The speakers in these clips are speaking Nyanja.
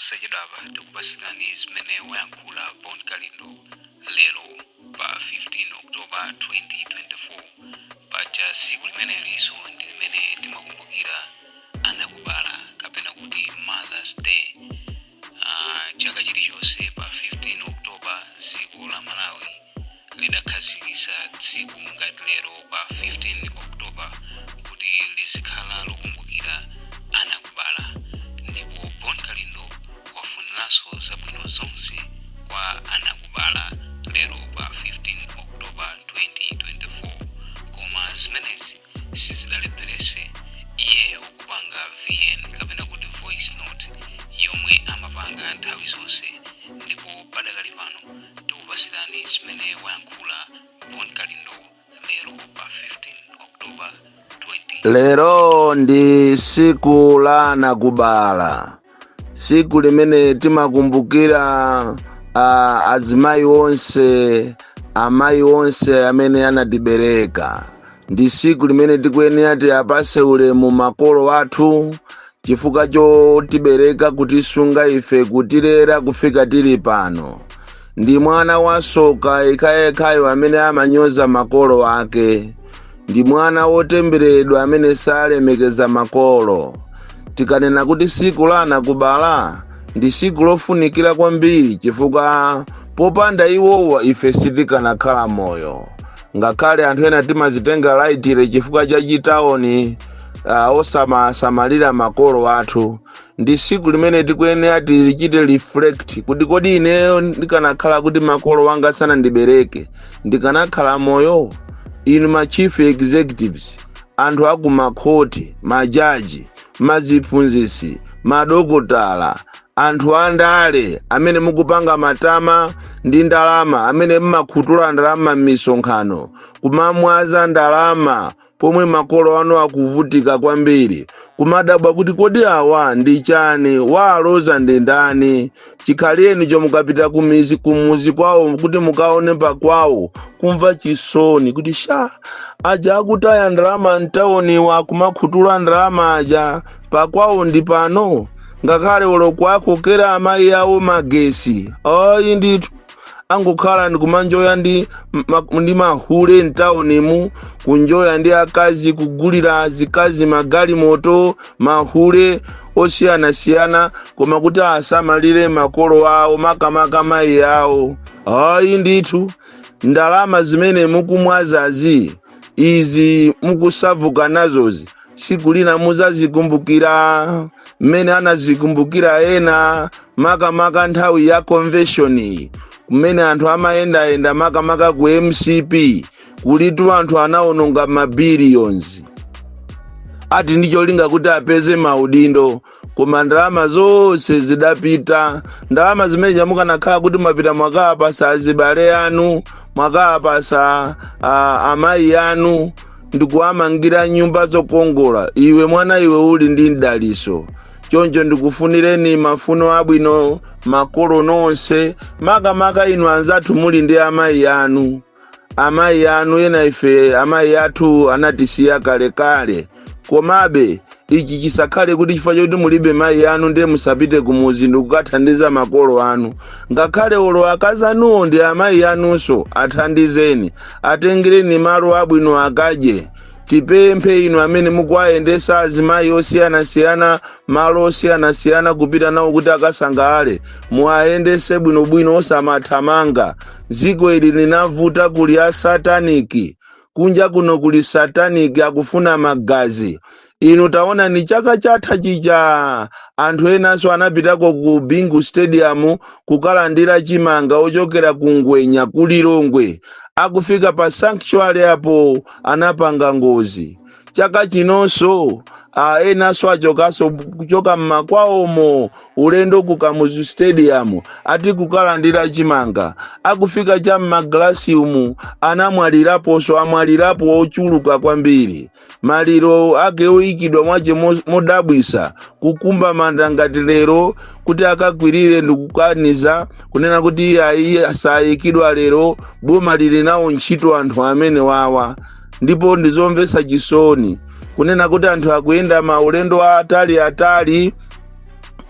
posachedwapa tikupasirani zimene wayankhula Bon Kalindo lero pa 15 October 2024 paja siku limene liso ndi limene timakumbukira anakubala kapena kuti Mother's Day. Chaka chilichonse pa 15 October dziko la Malawi lidakhazikitsa tsiku ngati lero pa 15 October kuti lizikhala lokumbukira anakubala. Ndipo Bon Kalindo wafuniranso zabwino zonse kwa anakubala lero pa 15 October 2024. Koma zimenezi sizidalepheretse iyeyo kupanga VN kapena kuti voice note yomwe amapanga nthawi zonse. Ndipo padakali pano tikupasirani zimene wayankhula Bon Kalindo lero pa 15 October 2024. Lero ndi siku la anakubala, siku limene timakumbukira azimayi onse, amayi onse amene anatibereka. Ndi siku limene tikuyenera tiyapase ulemu makolo athu chifukwa chotibereka, kutisunga ife, kutilera kufika tili pano. Ndi mwana wasoka yekhayo amene amanyoza makolo ake. Ndi mwana wotemberedwa amene salemekeza makolo. Tikanena kuti siku la anakubala ndi siku lofunikira kwambiri chifukwa popanda iwowa ife sitikanakhala moyo. Ngakhale anthu ena timazitenga laitire chifukwa cha chitaoni osamasamalira makolo athu. Ndi siku limene tikuyenera tichite reflect kuti kodi ineyo ndikanakhala kuti makolo wanga sanandibereke ndikanakhala moyo. Inu ma chief executives, anthu akumakhoti, majaji, maziphunzitsi, madokotala, anthu andale amene mukupanga matama ndi ndalama, amene mmakhuthula ndalama m'misonkhano, kumamwaza ndalama pomwe makolo anu akuvutika kwambiri, kumadabwa kuti kodi awa ndi chani, waloza ndi ndani. Chikhaleni chomukapita kumuzi kwawo kuti mukaone pakwawo kumva chisoni kuti aja akutaya ndalama mtaoniwa akumakhuthula ndalama aja pakwawo ndi pano. Ngakhale uloko akokera amayi awo magesi, ayi ndithu angokhala ndikumanjoya ndi mahule mtaonimu, kunjoya ndi akazi, kugulira zikazi magalimoto, mahule osiyanasiyana, koma kuti asamalire makolo awo, makamaka mayi awo. Ayi ndithu ndalama zimene mukumwazazi, izi mukusavuka nazozi, siku lina muzazikumbukira mmene anazikumbukira ena, makamaka nthawi ya convention kumene anthu amayenda makamaka ku MCP, kulitu anthu anaononga mabiliyons. Ati ndicho linga kuti apeze maudindo, koma ndalama zonse zidapita. Ndalama zimene mukanakhala kuti mapita mwakapasa azibale anu, mwakapasa amayi anu, ndikuwamangira nyumba zokongola. Iwe mwana, iwe uli ndi mdaliso. Choncho ndikufunireni mafuno abwino makolo nonse, makamaka inu anzathu muli ndi amayi anu. Amayi anu ena ife amayi athu anatisiya kalekale. Komabe ichi chisakhale kuti chifukwa choti mulibe mayi anu ndiye musapite kumuzi ndikukathandiza makolo anu. Ngakhale olo akazi anuwo ndi amayi anunso, athandizeni, atengereni malo abwino akadye. Tipemphe inu amene mukuwayendesa azimayi osiyanasiyana, malo osiyanasiyana kupita nawo kuti akasangalale, muwayendese bwinobwino osamathamanga. Dziko ili linavuta, kuli a SATANIK, kunja kuno kuli SATANIK akufuna magazi. Inu taona ni chaka chatha chija anthu enanso anapitako ku Bingu Stadium kukalandira chimanga ochokera ku Ngwenya kulilongwe. Akufika pa sanctuary apo anapanga ngozi. Chaka chinonso enanso achokaso kuchoka mmakwawomo ulendo ku Kamuzu Stadium ati kukalandira chimanga. Akufika cha m'maglasium anamwaliraponso, amwalirapo ochuluka kwambiri. Maliro ake oyikidwa mwache modabwisa, kukumba manda ngati lero kuti akakwirire ndikukaniza kunena kuti asayikidwa lero, boma lili nawo ntchito anthu amene wawa. Ndipo ndizomvesa chisoni kunena kuti anthu akuyenda maulendo atali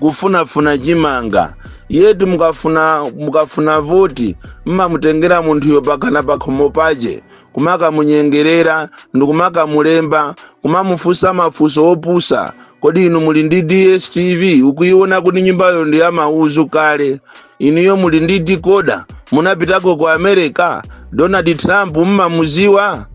kufunafuna chimanga yetu mukafuna voti mmamutengera munthuyo pakana pakhomo pache kumaka munyengerera ndikumaka mulemba kumamufusa mafuso opusa kodi inu muli ndi DSTV ukuiona kuti nyumbayo ndi amauzu kale inuyo muli ndi decoder munapitako ku America Donald Trump mmamuziwa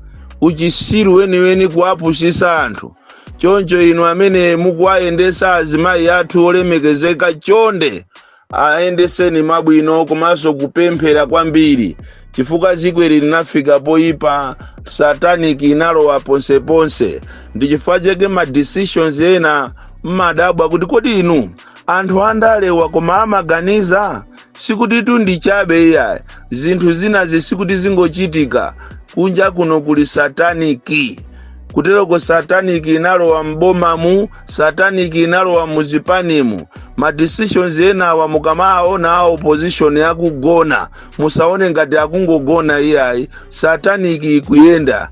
uchisiru weniweni kuapusisa anthu choncho inu amene mukuayendesa azimayi athu olemekezeka chonde aendeseni mabwino komanso kupemphera kwambiri chifukwa zikweli linafika poipa Satanik inalowa ponseponse ndi chifukwa chake ma decisions ena mmadabwa kuti kodi inu anthu andalewa koma amaganiza sikuti ndi chabe iya zinthu zina zisikuti zingochitika kunja kuno kuli Sataniki kuteroko Satanik inalowa mbomamu Satanik inalowa muzipanimu ma decisions enawa mukamaona opposition yakugona musaone ngati akungogona iyayi Satanik ikuyenda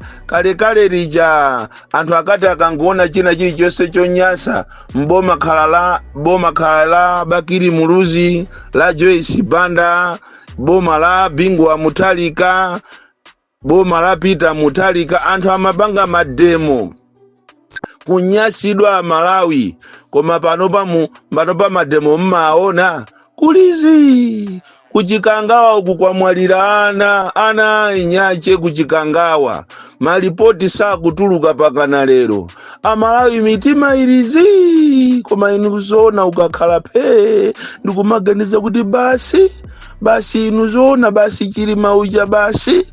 kale lija anthu akati akangona china chilichonse chonyasa mboma khala Bakiri Muluzi la Joyce Banda boma la Bingwa Mutalika boma la Peter Mutalika anthu amapanga mademo kunyasidwa Malawi koma panopa mademo mmaona kulizi kuchikangawa uku kwamwalira ana inyache kuchikangawa malipoti sakutuluka pakana lero Amalawi mitima ilizi koma inu zona ukakhala phe ndikumaganiza kuti basi inu zona basi chilima uja basi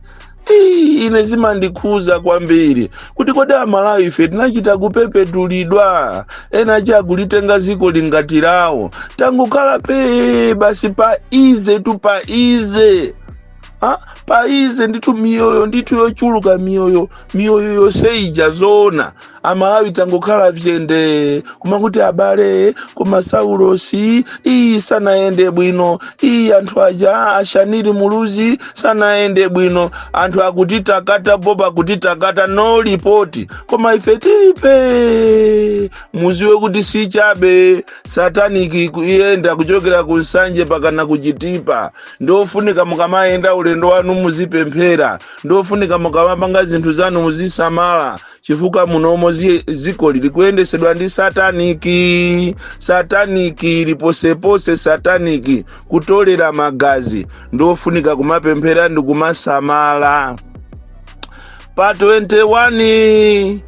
ine zimandikhuza kwambiri kuti kodi Amalawi ife tinachita kupepetulidwa ena chakulitenga ziko lingatirawo tangukhala pe basi pa ize paize ndithu miyoyo ndithu yochuluka miyoyo yoseija zona Amalawi tangokhala vyende kumakuti abale koma Saulosi sanaende bwino anthu aja ashaniri Muluzi sanaende bwino anthu akutitakata boba kutitakata no report koma ife tilipe muziwe kuti si chabe Satanik kuyenda kuchokera kunsanje pakana kuchitipa ndofunika mukamaenda ulendo wanu muzipemphera ndofunika mukamapanga zinthu zanu muzisamala chifukwa munomo ziko likuyendesedwa ndi Satanik liposepose Satanik kutolera magazi ndofunika kumapemphera ndi kumasamala pa 21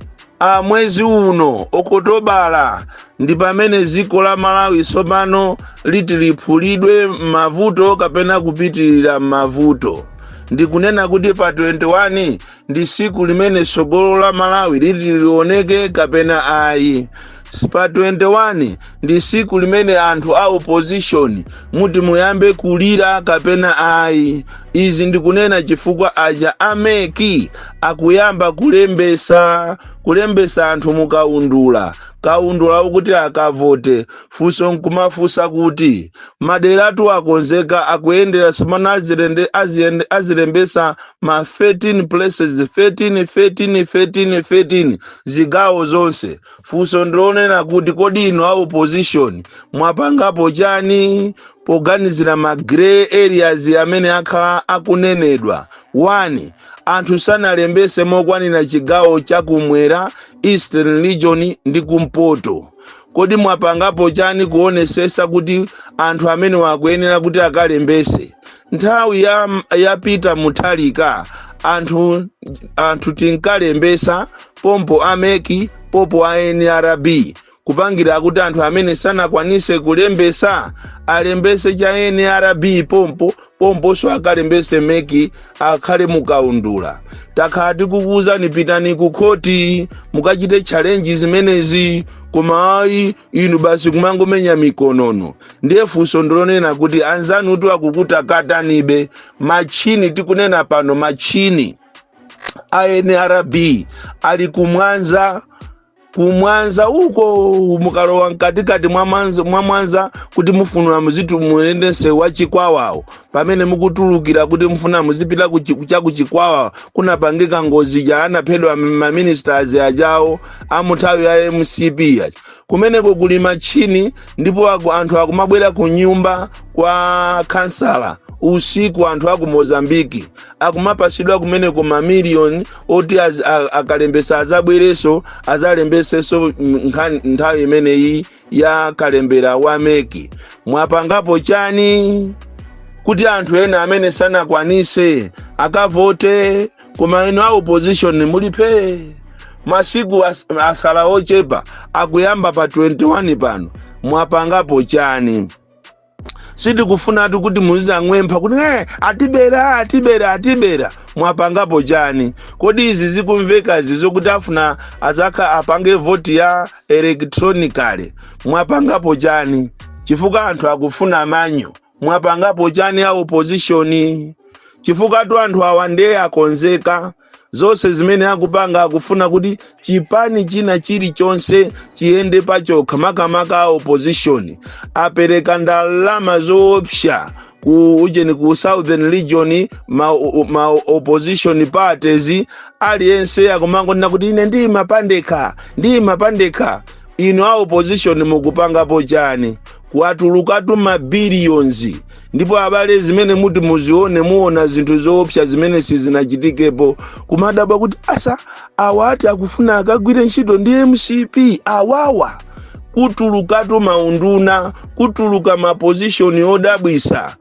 mwezi uno Okutobala ndi pamene ziko la Malawi sopano liti liphulidwe mavuto kapena kupitirira mavuto ndikunena kuti pa 21 ndi siku limene sogolo la Malawi liti lioneke kapena ayi pa 21 ndi siku limene anthu a opposition muti muyambe kulira kapena ayi izi ndikunena chifukwa aja ameki akuyamba kulembesa anthu mukaundula ukuthi akavote fuso nkumafusa kuti maderatu akonzeka akuyendera somana azilembesa ma 13 places 13 zigawo zonse fuso ndionena kuti kodi ino a opposition mwapangapo chani poganizira ma grey areas amene akhala akunenedwa 1 anthu sanalembese mokwanira chigawo chakumwera Eastern Region ndi kumpoto kodi mwapangapo chani kuonesesa kuti anthu amene wakuyenera kuti akalembese nthawi ya Peter Mutalika anthu tinkalembesa pompo ameki popo a NRB kupangira kuti anthu amene sanakwanise kulembesa alembese cha NRB pompo so akalembese meki akhale mukaundula takhati kukuza pitani ku khoti mukachite challenge zimenezi koma ayi inu basi kumangomenya mikonono ndiye fuso ndilonena kuti anzanu tu akukutakatanibe machini tikunena pano machini a NRB ali kumwanza uko mukalowa mkatikati mwa Mwanza kuti mufunwa muzitu muendese wachikwawawo pamene mukutulukira kuti mfuna muzipita kuchikwawa kunapangika ngozi ja anaphedwa maministers ajawo amuthawi ya MCP yacho kumeneko kuli machini ndipo anthu akumabwera ku nyumba kwa kansala usiku anthu aku Mozambiki akumapasidwa kumeneko mamiliyoni oti akalembesa azabwereso azalembeseso nthawi imeneyi ya kalembera wa meki. Mwapangapo chani kuti anthu ena amene sanakwanise akavote koma ino opposition mulipe masiku asala ochepa akuyamba pa 21 pano. Mwapangapo chani? Sitikufuna atu kuti muzang'wempha kuti atibera. Mwapangapo chani? Kodi izi zikumveka zizokuti afuna apange vote ya electronically. Mwapangapo chani? Chifukwa anthu akufuna manyo. Mwapangapo chani ya opposition? Chifukwa atu anthu awande akonzeka zonse zimene akupanga akufuna kuti chipani china chilichonse chiyende pachokha makamaka opposition apereka ndalama zoopsa ku Southern Region ma opposition parties aliyense akumangonena kuti ine ndi mapandeka. Ino a opposition mukupangapo chani? Kuatulukatu mabilions ndipo abale zimene muti muzione muona zinthu zoopsa zimene sizinachitikepo kumadabwa kuti asa awati akufuna akagwire ntchito ndi MCP awawa kutulukatu maunduna kutuluka maposition odabwisa.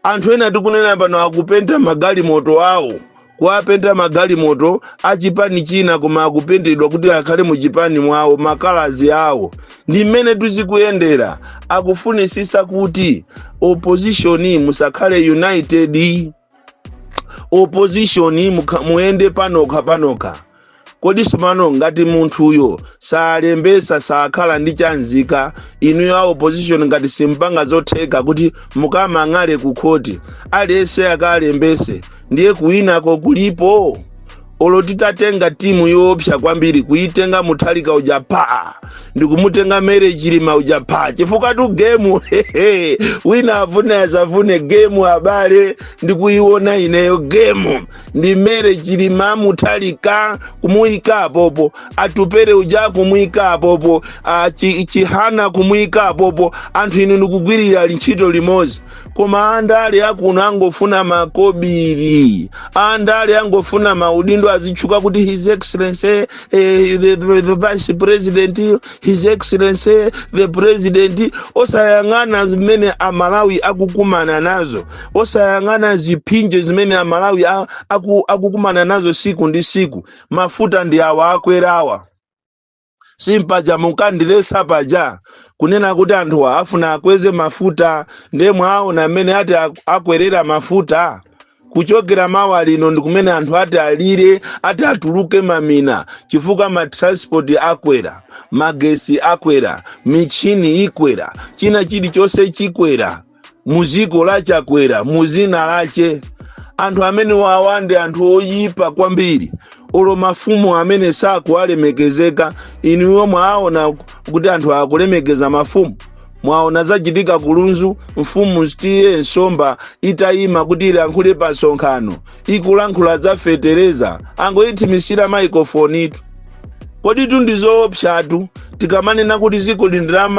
Anthu ena tikunena pano akupenta magalimoto awo kuapenta magalimoto achipani china koma akupendedwa kuti akhale mu chipani mwawo makalazi awo. Ndi mmene tuzikuyendera akufunisisa kuti opposition musakhale united, opposition muende panoka. Kodi sumano ngati munthu uyo salembesa sakhala ndi chanzika inu ya opposition ngati simpanga zotheka kuti mukamang'ale ku khoti aliyense akalembese ndiye kuwinako kulipo. Olotitatenga timu yoopsa kwambiri kuitenga Muthalika uja pa ndikumutenga Mere Chilima uja pa chifukwa tu game wina avune azavune game abale ndikuiona ineyo game ndi Mere Chilima Muthalika kumuika popo atupere uja kumuika popo chihana kumuika popo anthu inu ndikugwirira ntchito limodzi. Koma andale akuno angofuna makobiri andale angofuna maudindo azichuka kuti His Excellency the Vice President, His Excellency the President. Osayang'ana zimene Amalawi akukumana nazo, osayang'ana zipinje zimene Amalawi akukumana nazo siku ndi siku. Mafuta ndi awa akwerawa simpaja mukandilesa paja kunena kuti anthu afuna akweze mafuta ndemwe aona amene ati akwerera mafuta kuchokera mawa lino ndikumene anthu ati alire ati atuluke mamina chifukwa ma transport akwera, magesi akwera, michini ikwera, china chilichonse chikwera, muziko lache akwera, muzina lache. Anthu amene wawande anthu oyipa kwambiri olo mafumu amene sakualemekezeka. Inuyo mwaona kuti anthu akulemekeza mafumu? Mwaona zachitika kulunzu mfumu stiye nsomba itayima kuti ilankhule pa nsonkhano ikulankhula zafetereza angoyithimisira microphone itu. Kodi tundizoopsatu tikamanena kuti ziko lindira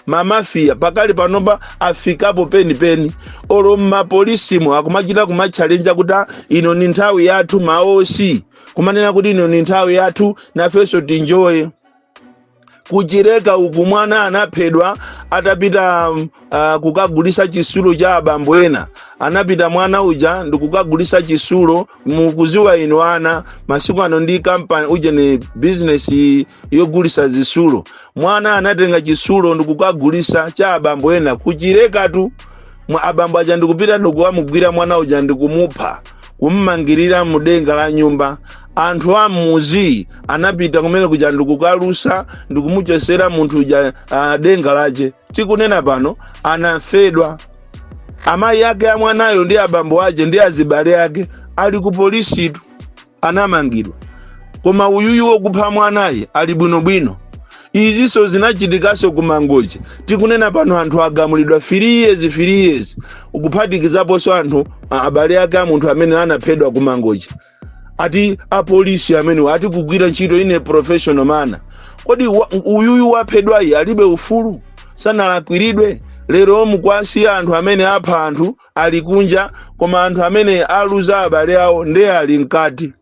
mamafia pakali panopa afikapo peni olo mapolisimu akumachita kumachallenge kuti ino ni nthawi yathu maosi kumanena kuti ino ni nthawi yathu nafenso tinjoye. Kuchireka uku mwana anaphedwa atapita kukagulisa chisulo cha abambo ena. Anapita mwana uja ndikukagulisa chisulo mukuziwa ino ana masiku ano ndi company uje ni business yogulisa zisulo. Mwana anatenga chisulo ndikukagulisa cha abambo ena. Kuchireka tu abambo aja ndikupita ndikuwamugwira mwana uja ndikumupha kummangirira mudenga la nyumba. Anthu amuzi anapita kumene kuja ndikukalusa ndikumuchosera munthu uja denga lache. Tikunena pano anafedwa. Amayi ake ya mwanayo ndi abambo aje ndi azibale ake ali ku polisi tu anamangidwa. Koma uyuyu wokupha mwanayi ali bwinobwino. izinso zinachitikaso kumangochi. Tikunena pano anthu agamulidwa 3 years ukuphatikizaponso anthu abale ake a munthu amene anaphedwa kumangochi. Ati apolisi amene ati kugwira ntchito ine professional mana. Kodi uyuyu waphedwayi alibe ufulu sanalakwiridwe? Lero mukwasi anthu amene apha anthu ali kunja, koma anthu amene aluza abale awo ndiye ali mkati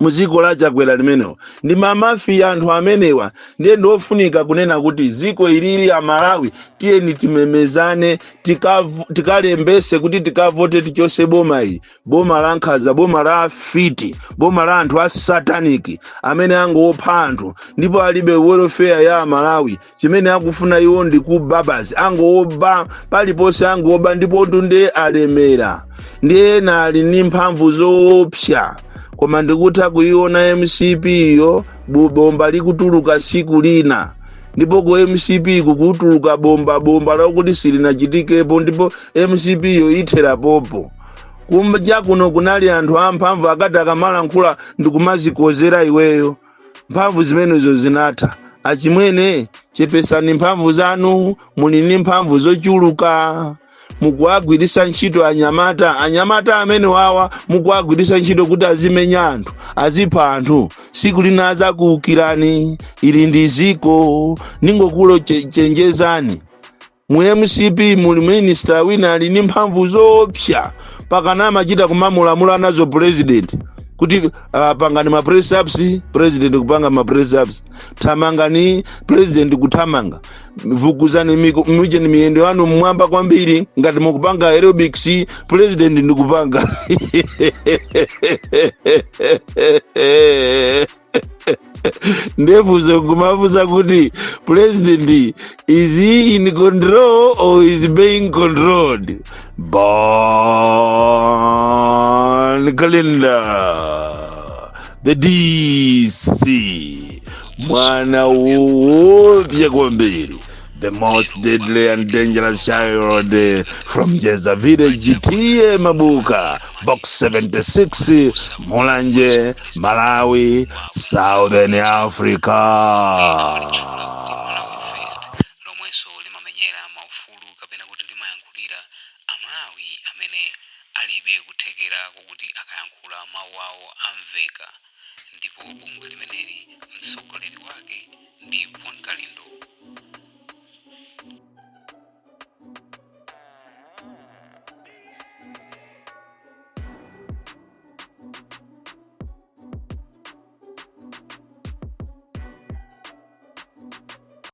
muziko la chakwera limenewo. Ndi mamafi anthu amenewa ndiye ndofunika kunena kuti ziko ilili ya Malawi tiyeni timemezane tikalembese kuti tikavote tichose boma iyi, boma la nkhaza, boma la fiti, boma la anthu a sataniki amene angopha anthu ndipo alibe welfare ya Malawi. Chimene akufuna iwo ndi kubabazi, angoba paliponse angoba ndipo ndiye alemera, ndiye nali ni mphamvu zoopsa. Koma ndikutha kuiona MCP iyo bomba likutuluka siku lina, ndipo ku MCP kukutuluka bomba lakuti silinachitikepo, ndipo MCP iyo ithera popo. Kumja kuno kunali anthu amphamvu akati akamala nkhula ndikumazikozera iweyo. Mphamvu zimenezo zinatha. Achimwene chepesani mphamvu zanu, muli ni mphamvu zochuluka. Mukuagwirisa ntchito anyamata amene wawa mukuagwirisa ntchito kuti azimenya anthu, azipha anthu. Siku lina azakuukirani. Ili ndi ziko ningokulo chenjezani. Mu MCP muli minister wina ali ni mphamvu zoopsa pakana amachita kumamulamula nazo president kuti pangani ma press ups, president kupanga ma press ups, tamangani president kutamanga, vukuzani muje ni miyendo yanu mwamba kwambiri ngati mukupanga aerobics, president ndikupanga ndefuzo kumafuza kuti president is he in control or is being controlled? Born Calendar, the DC, mwana wopya kwambiri, the most deadly and dangerous child from Jeza Village, T.A. Mabuka, Box 76, Mulanje, Malawi, Southern Africa. Lomweso limamenyera maufulu kapena kuti limayankhulira Amalawi amene alibe kuthekera kuti akayankhula mawu awo amveka. Ndipo bungwe limeneli mtsogoleri wake ndi Kalindo.